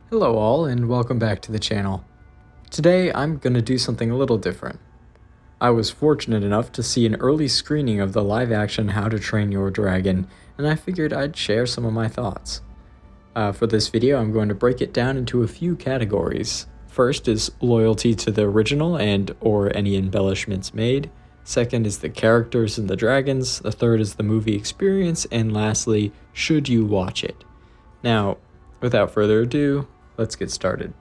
Hello all and welcome back to the channel. Today I'm going to do something a little different. I was fortunate enough to see an early screening of the live action How to Train Your Dragon, and I figured I'd share some of my thoughts. For this video I'm going to break it down into a few categories. First is loyalty to the original and or any embellishments made. Second is the characters and the dragons. The third is the movie experience, and lastly, should you watch it? Now, without further ado, let's get started.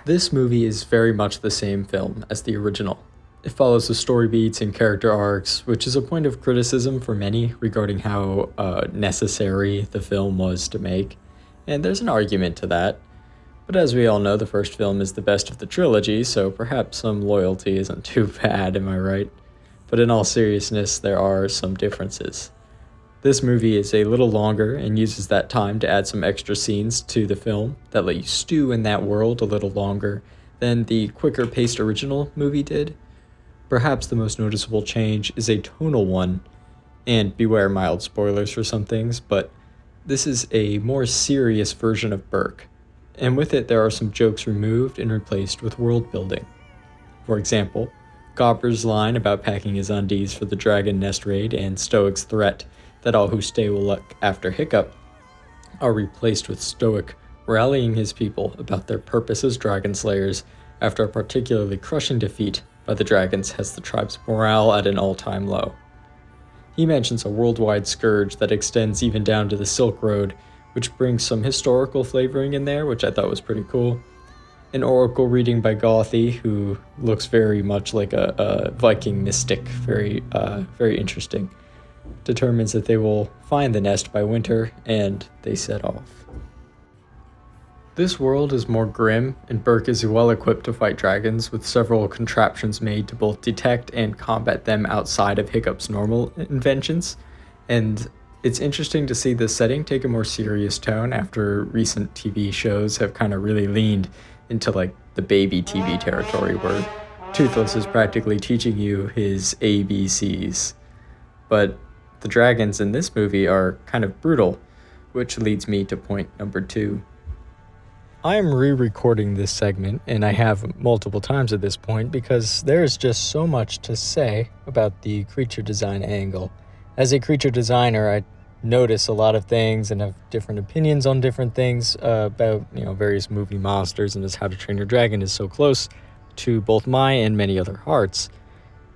This movie is very much the same film as the original. It follows the story beats and character arcs, which is a point of criticism for many regarding how necessary the film was to make, and there's an argument to that. But as we all know, the first film is the best of the trilogy, so perhaps some loyalty isn't too bad, am I right? But in all seriousness, there are some differences. This movie is a little longer and uses that time to add some extra scenes to the film that let you stew in that world a little longer than the quicker paced original movie did. Perhaps the most noticeable change is a tonal one, and beware mild spoilers for some things, but this is a more serious version of Berk, and with it there are some jokes removed and replaced with world building. For example, Gobber's line about packing his undies for the dragon nest raid and Stoic's threat that all who stay will look after Hiccup are replaced with Stoic rallying his people about their purpose as dragon slayers after a particularly crushing defeat by the dragons has the tribe's morale at an all-time low. He mentions a worldwide scourge that extends even down to the Silk Road, which brings some historical flavoring in there, which I thought was pretty cool. An oracle reading by Gothy, who looks very much like a Viking mystic, very interesting, determines that they will find the nest by winter, and they set off. This world is more grim, and Berk is well equipped to fight dragons, with several contraptions made to both detect and combat them outside of Hiccup's normal inventions, and it's interesting to see this setting take a more serious tone after recent TV shows have kind of really leaned into like the baby TV territory where Toothless is practically teaching you his ABCs. But the dragons in this movie are kind of brutal, which leads me to point number 2. I am re-recording this segment, and I have multiple times at this point because there's just so much to say about the creature design angle. As a creature designer, I notice a lot of things and have different opinions on different things about, various movie monsters, and as How to Train Your Dragon is so close to both my and many other hearts.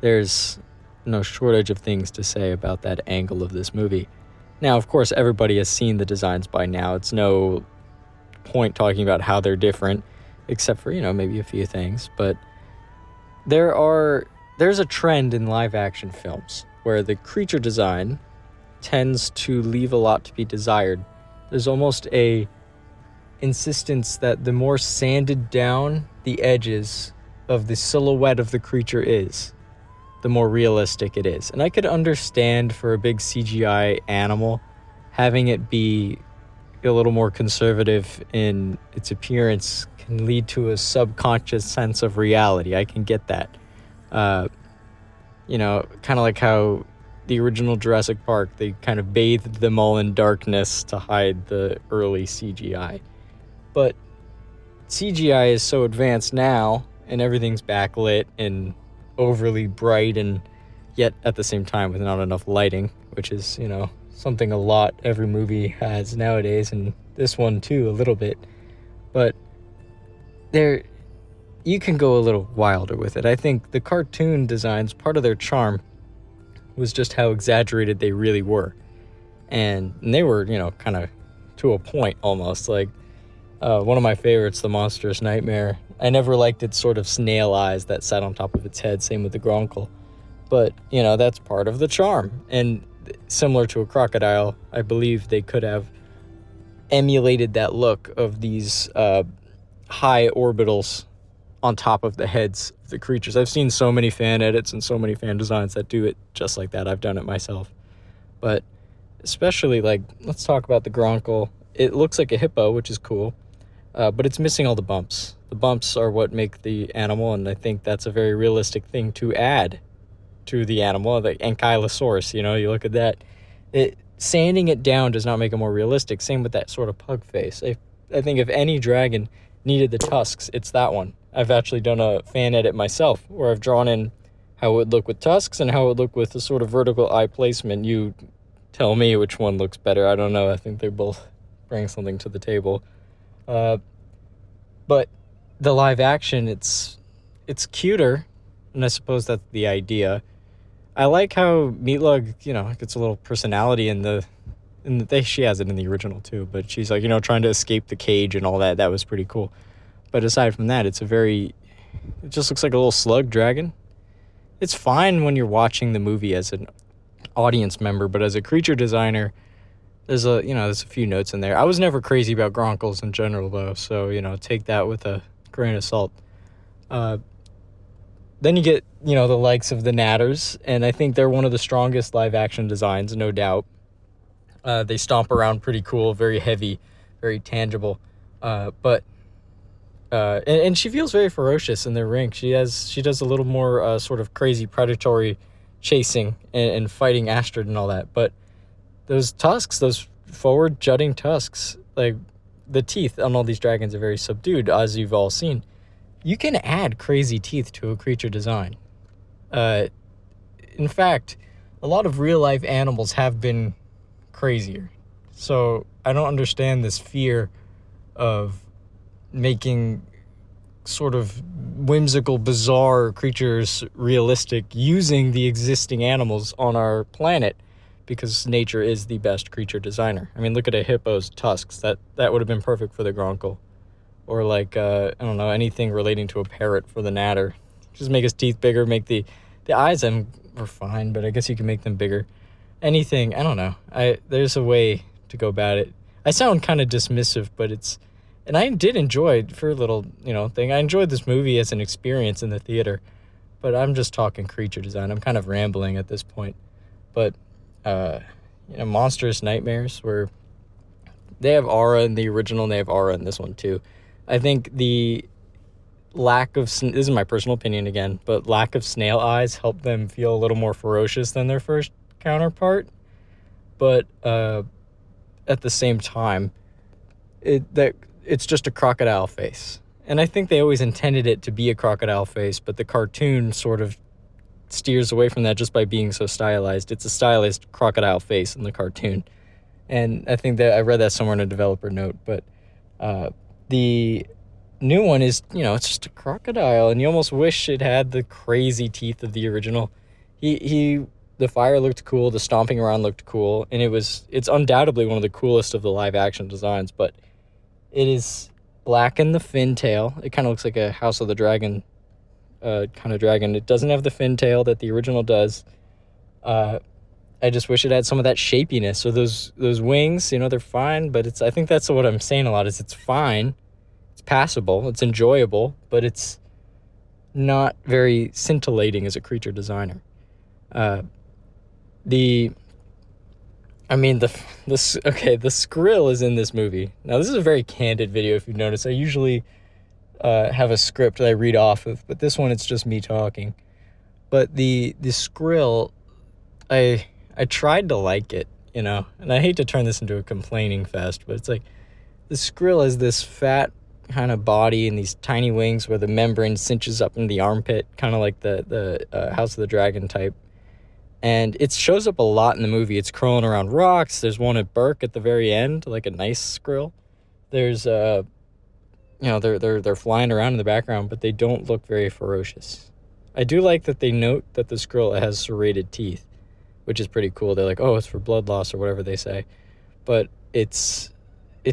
There's no shortage of things to say about that angle of this movie. Now, of course, everybody has seen the designs by now. It's no point talking about how they're different, except for, maybe a few things. But there's a trend in live action films where the creature design tends to leave a lot to be desired. There's almost a insistence that the more sanded down the edges of the silhouette of the creature is, the more realistic it is. And I could understand for a big CGI animal having it be a little more conservative in its appearance can lead to a subconscious sense of reality. I can get that. Kind of like how the original Jurassic Park, they kind of bathed them all in darkness to hide the early CGI. But CGI is so advanced now, and everything's backlit and overly bright, and yet at the same time with not enough lighting, which is, something a lot every movie has nowadays, and this one too, a little bit. But you can go a little wilder with it. I think the cartoon designs, part of their charm was just how exaggerated they really were. And they were, kind of to a point almost. Like, one of my favorites, The Monstrous Nightmare. I never liked its sort of snail eyes that sat on top of its head, same with the Gronkle. But, that's part of the charm. And similar to a crocodile, I believe they could have emulated that look of these high orbitals on top of the heads of the creatures. I've seen so many fan edits and so many fan designs that do it just like that. I've done it myself. But especially, let's talk about the Gronkle. It looks like a hippo, which is cool, but it's missing all the bumps. The bumps are what make the animal, and I think that's a very realistic thing to add to the animal. The Ankylosaurus, you look at that. Sanding it down does not make it more realistic. Same with that sort of pug face. I think if any dragon needed the tusks, it's that one. I've actually done a fan edit myself where I've drawn in how it would look with tusks and how it would look with the sort of vertical eye placement. You tell me which one looks better. I don't know. I think they both bring something to the table. But the live action, it's cuter, and I suppose that's the idea. I like how Meatlug, gets a little personality she has it in the original too, but she's like, trying to escape the cage and all that. That was pretty cool. But aside from that, it just looks like a little slug dragon. It's fine when you're watching the movie as an audience member, but as a creature designer, there's a few notes in there. I was never crazy about Gronkles in general though, so, take that with a grain of salt. Then you get, the likes of the Natters, and I think they're one of the strongest live action designs, no doubt. They stomp around pretty cool, very heavy, very tangible. And she feels very ferocious in the ring. She does a little more sort of crazy predatory chasing and fighting Astrid and all that. But those tusks, those forward jutting tusks, like the teeth on all these dragons are very subdued, as you've all seen. You can add crazy teeth to a creature design. In fact, a lot of real life animals have been crazier. So I don't understand this fear of making sort of whimsical, bizarre creatures realistic using the existing animals on our planet, because nature is the best creature designer. I mean, look at a hippo's tusks. That would have been perfect for the Gronkle. Or like, I don't know, anything relating to a parrot for the Natter. Just make his teeth bigger, make the eyes are fine, but I guess you can make them bigger. Anything, I don't know. There's a way to go about it. I sound kind of dismissive, but and I did enjoy it for a little, thing. I enjoyed this movie as an experience in the theater, but I'm just talking creature design. I'm kind of rambling at this point. But, Monstrous Nightmares, where they have aura in the original and they have aura in this one too. I think the lack of, this is my personal opinion again, but lack of snail eyes helped them feel a little more ferocious than their first counterpart. But at the same time, it's just a crocodile face. And I think they always intended it to be a crocodile face, but the cartoon sort of steers away from that just by being so stylized. It's a stylized crocodile face in the cartoon. And I think that I read that somewhere in a developer note, but the new one is, it's just a crocodile, and you almost wish it had the crazy teeth of the original. The fire looked cool, the stomping around looked cool, and it's undoubtedly one of the coolest of the live action designs, but it is black in the fin tail. It kind of looks like a House of the Dragon kind of dragon. It doesn't have the fin tail that the original does. I just wish it had some of that shapiness. So those wings, they're fine, but I think that's what I'm saying a lot, is it's fine. It's passable, it's enjoyable, but it's not very scintillating as a creature designer. The Skrill is in this movie. Now, this is a very candid video, if you've noticed. I usually have a script that I read off of, but this one, it's just me talking. But the Skrill, I tried to like it, and I hate to turn this into a complaining fest, but it's like the Skrill has this fat kind of body and these tiny wings where the membrane cinches up in the armpit, kind of like the House of the Dragon type. And it shows up a lot in the movie. It's crawling around rocks. There's one at Burke at the very end, like a nice Skrill. There's they're flying around in the background, but they don't look very ferocious. I do like that they note that the Skrill has serrated teeth, which is pretty cool. They're like, oh, it's for blood loss or whatever they say. But it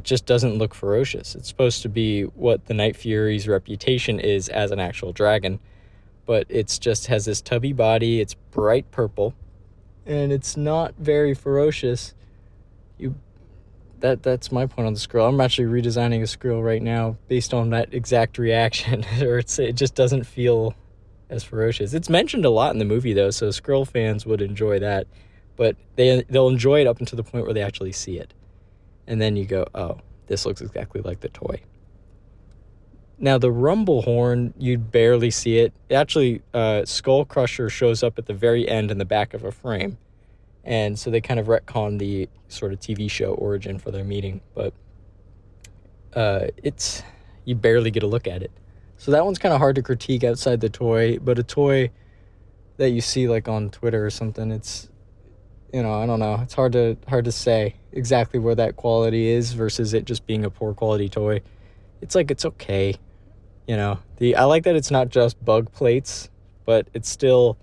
just doesn't look ferocious. It's supposed to be what the Night Fury's reputation is as an actual dragon. But it's just has this tubby body. It's bright purple, and it's not very ferocious. That's my point on the Skrill. I'm actually redesigning a Skrill right now based on that exact reaction. It just doesn't feel as ferocious. It's mentioned a lot in the movie though, so Skrill fans would enjoy that. But they'll enjoy it up until the point where they actually see it, and then you go, oh, this looks exactly like the toy. Now, the Rumble Horn, you'd barely see it. Actually, Skull Crusher shows up at the very end in the back of a frame. And so they kind of retcon the sort of TV show origin for their meeting. But it's you barely get a look at it. So that one's kind of hard to critique outside the toy, but a toy that you see like on Twitter or something, it's, I don't know. It's hard to say exactly where that quality is versus it just being a poor quality toy. It's like it's okay. I like that it's not just bug plates, but it's still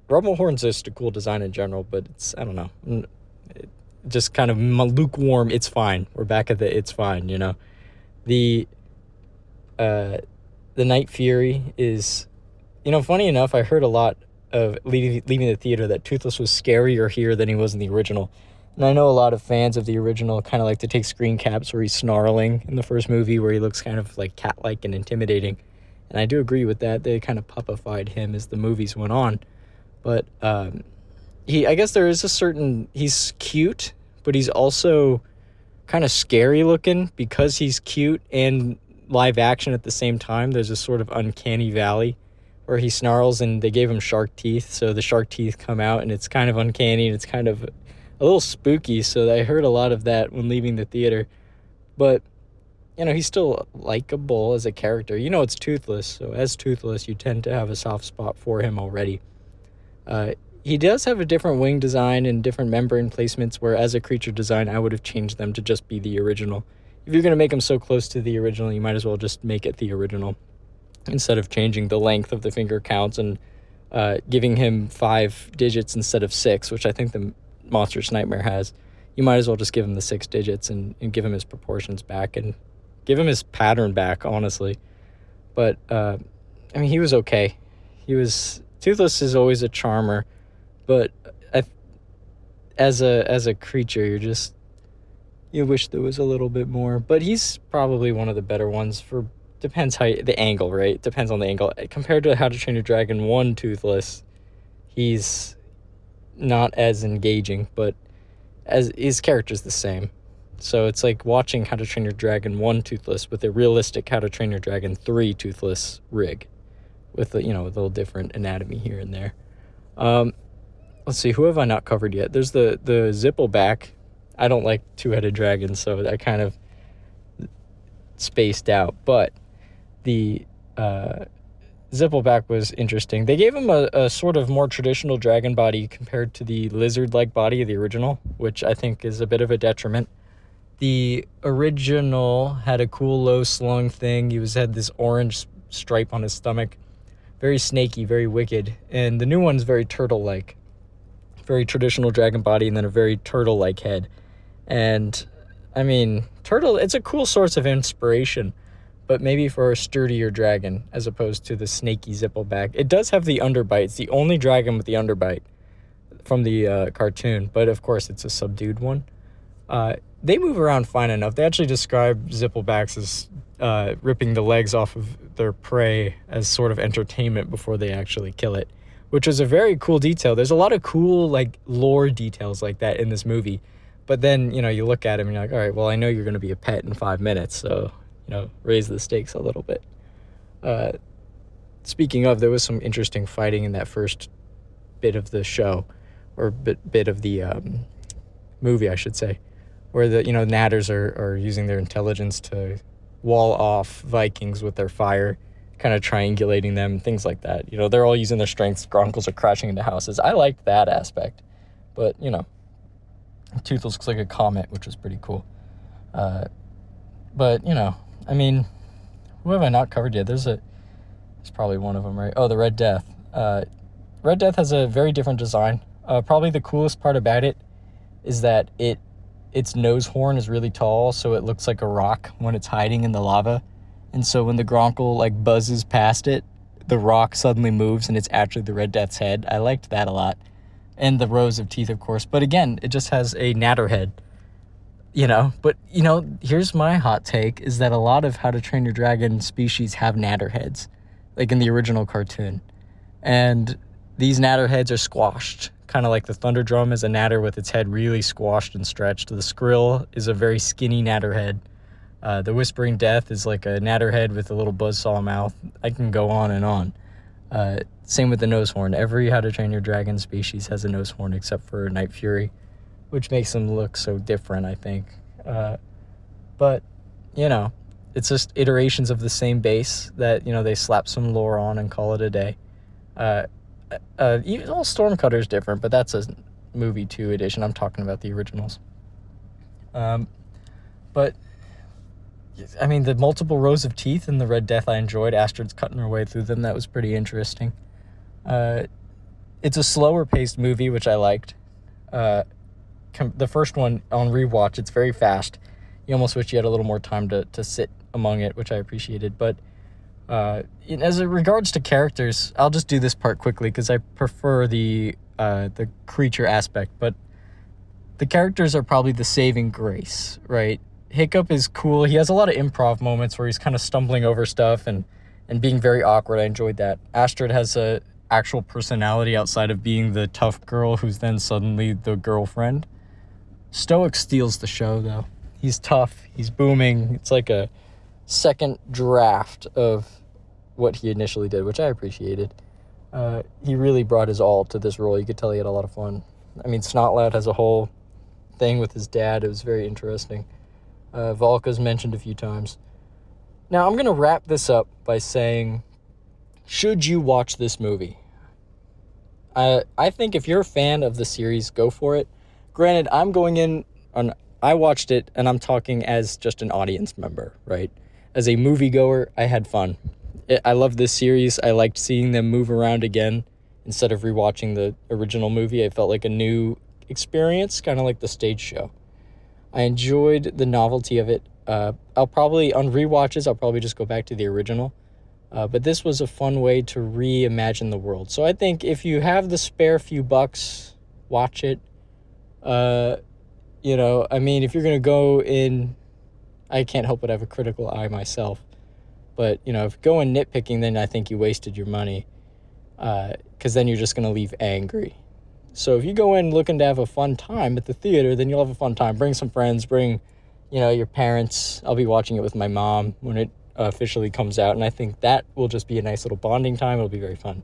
Rumblehorsn's just a cool design in general, but it's, I don't know. It just kind of lukewarm, it's fine. We're back at the it's fine, The Night Fury is, funny enough, I heard a lot of leaving the theater that Toothless was scarier here than he was in the original. And I know a lot of fans of the original kind of like to take screen caps where he's snarling in the first movie, where he looks kind of like cat-like and intimidating. And I do agree with that. They kind of puppified him as the movies went on. But I guess there is he's cute, but he's also kind of scary looking because he's cute and live action at the same time. There's a sort of uncanny valley where he snarls, and they gave him shark teeth, so the shark teeth come out, and it's kind of uncanny, and it's kind of a little spooky, so I heard a lot of that when leaving the theater. But, he's still likable as a character. It's Toothless, so as Toothless, you tend to have a soft spot for him already. He does have a different wing design and different membrane placements, where as a creature design, I would have changed them to just be the original. If you're going to make him so close to the original, you might as well just make it the original, instead of changing the length of the finger counts and giving him 5 digits instead of 6, which I think the Monstrous Nightmare has. You might as well just give him the 6 digits and give him his proportions back and give him his pattern back, honestly. But, he was okay. Toothless is always a charmer, but as a creature, you wish there was a little bit more. But he's probably one of the better ones depends the angle, right? Depends on the angle. Compared to How to Train Your Dragon 1 Toothless, he's not as engaging, but as his character's the same. So it's like watching How to Train Your Dragon 1 Toothless with a realistic How to Train Your Dragon 3 Toothless rig, with a little different anatomy here and there. Let's see, who have I not covered yet? There's the Zippleback. I don't like two-headed dragons, so I kind of spaced out, but the Zippleback was interesting. They gave him a sort of more traditional dragon body compared to the lizard-like body of the original, which I think is a bit of a detriment. The original had a cool low slung thing. He had this orange stripe on his stomach. Very snaky, very wicked. And the new one's very turtle-like. Very traditional dragon body, and then a very turtle-like head. And, turtle, it's a cool source of inspiration, but maybe for a sturdier dragon as opposed to the snaky Zippleback. It does have the underbite. It's the only dragon with the underbite from the cartoon, but of course it's a subdued one. They move around fine enough. They actually describe Zipplebacks as ripping the legs off of their prey as sort of entertainment before they actually kill it, which is a very cool detail. There's a lot of cool, lore details like that in this movie. But then, you look at him and you're like, all right, well, I know you're going to be a pet in 5 minutes, so, raise the stakes a little bit. Speaking of, there was some interesting fighting in that first bit of the show, or bit of the movie, I should say, where the, Natters are using their intelligence to wall off Vikings with their fire, kind of triangulating them, things like that. They're all using their strengths. Gronkles are crashing into houses. I liked that aspect, but, Toothless looks like a comet, which was pretty cool. But, who have I not covered yet? There's probably one of them, right? Oh, the Red Death. Red Death has a very different design. Probably the coolest part about it is that its nose horn is really tall, so it looks like a rock when it's hiding in the lava. And so when the Gronkle, buzzes past it, the rock suddenly moves, and it's actually the Red Death's head. I liked that a lot. And the rows of teeth, of course. But again, it just has a natter head. But, here's my hot take, is that a lot of How to Train Your Dragon species have natter heads, like in the original cartoon. And these natter heads are squashed, kind of like the Thunderdrum is a natter with its head really squashed and stretched. The Skrill is a very skinny natter head. The Whispering Death is like a natter head with a little buzzsaw mouth. I can go on and on. Same with the nose horn. Every How to Train Your Dragon species has a nose horn except for Night Fury, which makes them look so different, I think. But, you know, it's just iterations of the same base that, you know, they slap some lore on and call it a day. Even all Stormcutter's different, but that's a movie 2 edition. I'm talking about the originals. But I mean, the multiple rows of teeth in the Red Death I enjoyed. Astrid's cutting her way through them. That was pretty interesting. It's a slower paced movie, which I liked. The first one on rewatch, it's very fast. You almost wish you had a little more time to sit among it, which I appreciated. But as it regards to characters, I'll just do this part quickly because I prefer the creature aspect. But the characters are probably the saving grace, right? Hiccup is cool. He has a lot of improv moments where he's kind of stumbling over stuff and being very awkward. I enjoyed that. Astrid has a actual personality outside of being the tough girl who's then suddenly the girlfriend. Stoic steals the show, though. He's tough. He's booming. It's like a second draft of what he initially did, which I appreciated. He really brought his all to this role. You could tell he had a lot of fun. I mean, Snotlout has a whole thing with his dad. It was very interesting. Volka's mentioned a few times. Now, I'm going to wrap this up by saying, should you watch this movie? I think if you're a fan of the series, go for it. Granted, I'm going in on... I watched it, and I'm talking as just an audience member, right? As a moviegoer, I had fun. I love this series. I liked seeing them move around again instead of rewatching the original movie. I felt like a new experience, kind of like the stage show. I enjoyed the novelty of it. I'll probably, on rewatches, I'll probably just go back to the original. But this was a fun way to reimagine the world. So I think if you have the spare few bucks, watch it. You know, I mean, if you're going to go in, I can't help but have a critical eye myself. But, you know, if you go in nitpicking, then I think you wasted your money. Because then you're just going to leave angry. So if you go in looking to have a fun time at the theater, then you'll have a fun time. Bring some friends, bring, you know, your parents. I'll be watching it with my mom when it officially comes out. And I think that will just be a nice little bonding time. It'll be very fun.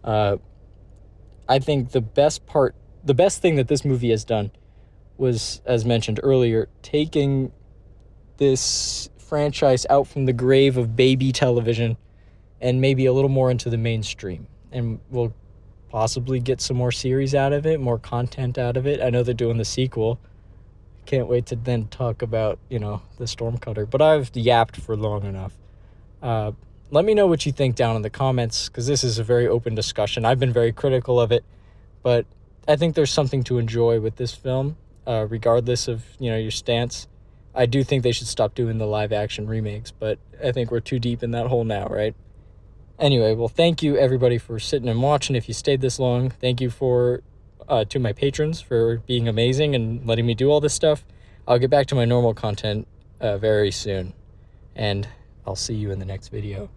I think the best thing that this movie has done was, as mentioned earlier, taking this franchise out from the grave of baby television and maybe a little more into the mainstream. And we'll possibly get some more series out of it, more content out of it. I know they're doing the sequel. Can't wait to then talk about, you know, the Stormcutter. But I've yapped for long enough. Let me know what you think down in the comments, because this is a very open discussion. I've been very critical of it, but I think there's something to enjoy with this film, regardless of, you know, your stance. I do think they should stop doing the live-action remakes, but I think we're too deep in that hole now, right? Anyway, well, thank you, everybody, for sitting and watching. If you stayed this long, thank you to my patrons for being amazing and letting me do all this stuff. I'll get back to my normal content very soon, and I'll see you in the next video.